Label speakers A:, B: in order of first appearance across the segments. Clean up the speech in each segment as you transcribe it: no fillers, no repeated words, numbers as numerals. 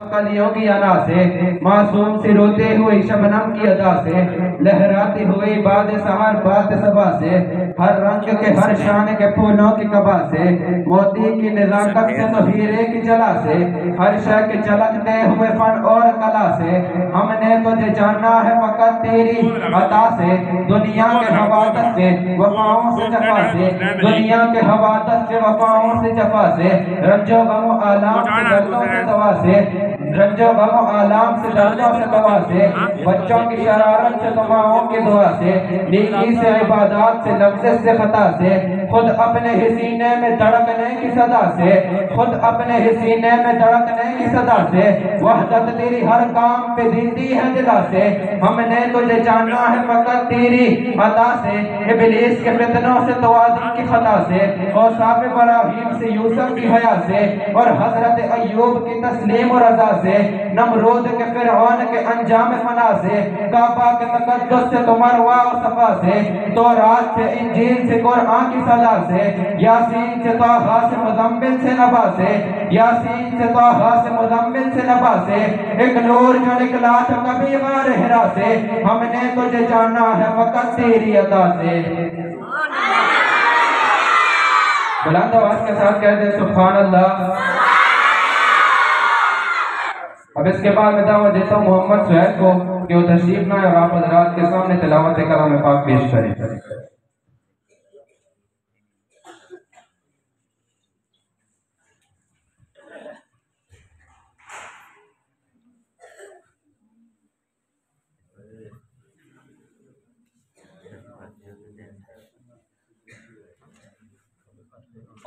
A: कलियों की अदा से, मासूम से रोते हुए शबनम की अदा से, लहराती हुई बाद सहार बात सबा से, हर रंग के हर शान के फूलों की कबा से, मोती की नजाकत से तो हीरे की जला से, हर शय के झलकते हुए फन और कला से, हमने तुझे जाना है फकत तेरी अता से, दुनिया के हवादत से वफाओं से जफा से, दुनिया के हवादत से वफाओं से जफा से, रंजो गमो आलाम से दर्दों से दवा से, रंजो गमो आलाम से दर्दों से दवा से, बच्चों की शरारत से तमाओं की दुआ से, नेकी से इबादत से लफ्ज़ से खता से, खुद अपने ही सीने में धड़कने की सदा से, खुद अपने ही सीने में धड़कने की सदा से, वहदत तेरी हर काम पे दीदी है दिला से, हमने तुझे जाना है फकत तेरी अता से, इब्लीस के फितनों से तो आदम की खता से, और साफ इब्राहीम से यूसुफ की हया से, और हजरत अय्यूब की तस्लीम और रजा से, नमरूद के फिरौन के अंजाम फना से, काबा के तकद्दुस से तो मरवा और सफा से, तो रात से इंजील से कुरान की सदा से, यासीन से ताहा से मुज़म्मिल से नबा से, यासीन से ताहा से मुज़म्मिल से नबा से, एक नूर जो निकला था कभी गार हिरा से, हमने तुझे जाना है फकत तेरी अता से। बुलंद आवाज के साथ कह दे सुभान अल्लाह। अब इसके बाद मैं दावत देता हूँ मोहम्मद सुहैल को कि वो तशरीफ लाए और आप हज़रात के सामने तिलावत कलाम पाक पेश करें।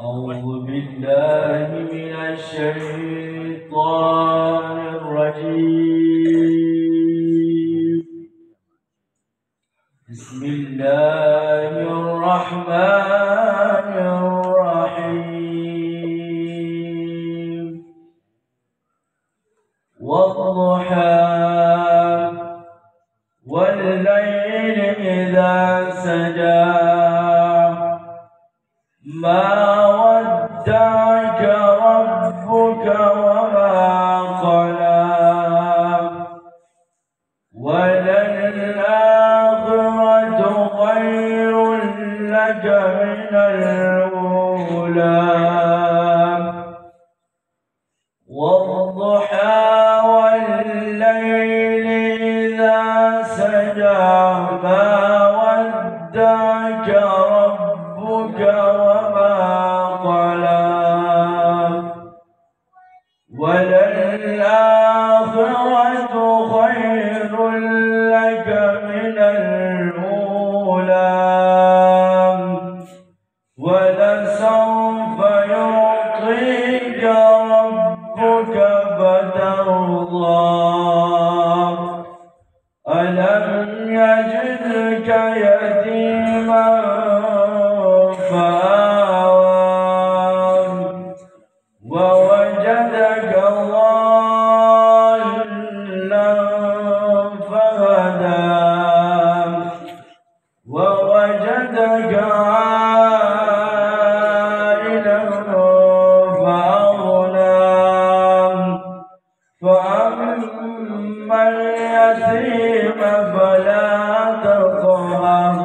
B: أعوذ بالله من الشيطان الرجيم بسم الله الرحمن الرحيم والضحى والليل إذا سجى ما ودعك ربك وما قلى وللآخرة خير لك من الأولى والضحى والليل إذا سجى ما ودعك ربك وما قلى وللآخرة خير لك من الأولى ولسوف يعطيك ربك فترضى ألم يجدك يتيما فآوى ووجدك ضالا فهدى ووجدك عائلا فأغنى فأما اليتيم فلا تقهر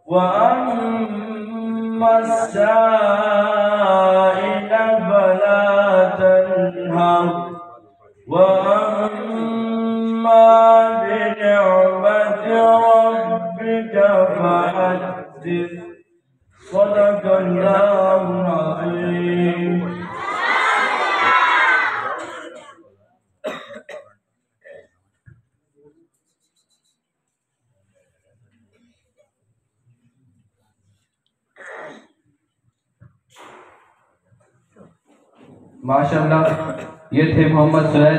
B: وأما السائل فلا تنهر وأما بنعمة ربك فحدث صدق الله العظيم.
A: माशाअल्लाह, ये थे मोहम्मद सुहैल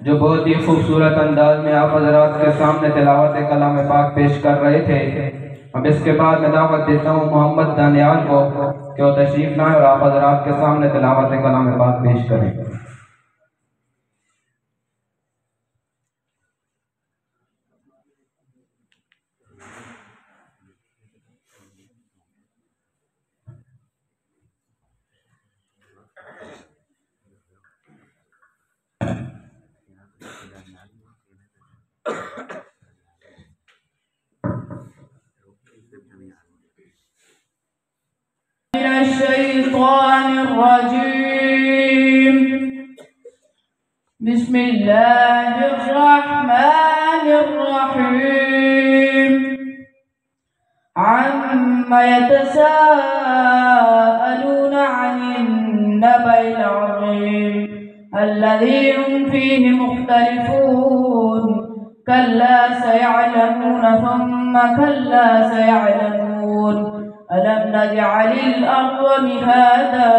A: जो बहुत ही खूबसूरत अंदाज में आप हज़रात के सामने तिलावत कलाम पाक पेश कर रहे थे। अब इसके बाद मैं दावत देता हूँ मोहम्मद दानियाल को कि वो तशरीफ लाएं और आप हज़रात के सामने तिलावत कलाम पाक पेश करें।
C: بسم الله الرحمن الرحيم عما يتساءلون عن النبأ العظيم الذي هم فيه مختلفون كلا سيعلمون ثم كلا سيعلمون ألم نجعل الأرض مهادا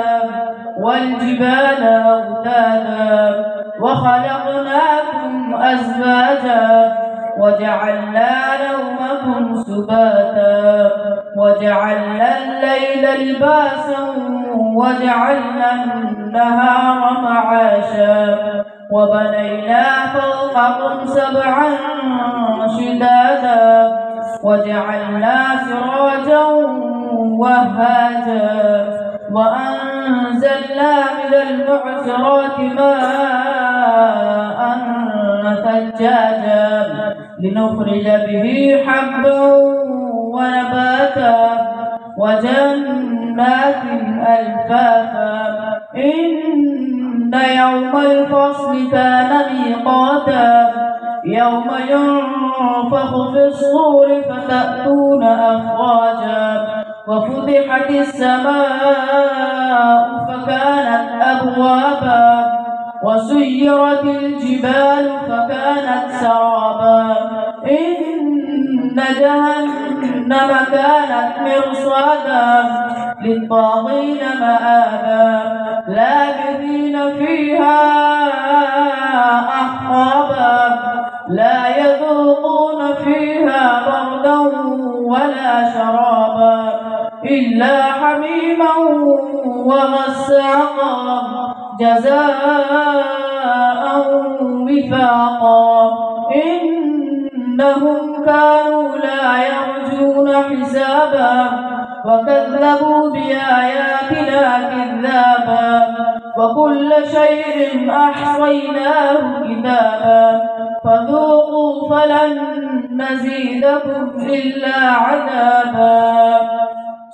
C: والجبال أوتادا وخلقناكم أزواجا وجعلنا نومكم سباتا وجعلنا الليل لباسا وجعلنا النهار معاشا وبنينا فوقكم سبعا شدادا وجعلنا سراجا وهاجا وأنزلنا من المعصرات ماء ثجاجا لنخرج به حبا ونباتا وجنات ألفافا إن يوم الفصل كان ميقاتا يوم ينفخ في الصور فتأتون أفواجا وفتحت السماء فكانت أبوابا وسيرت الجبال فكانت سرابا إن جهنم كانت مرصادا للطاغين مآبا لابثين فيها أحقابا لا يذوقون فيها بردا ولا شرابا إلا حميما وغساقا جزاء وفاقا إنهم كانوا لا يرجون حسابا وكذبوا بآياتنا كذابا وكل شيء أحصيناه كتابا فذوقوا فلن نزيدكم إلا عذابا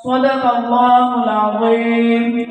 C: صدق الله العظيم.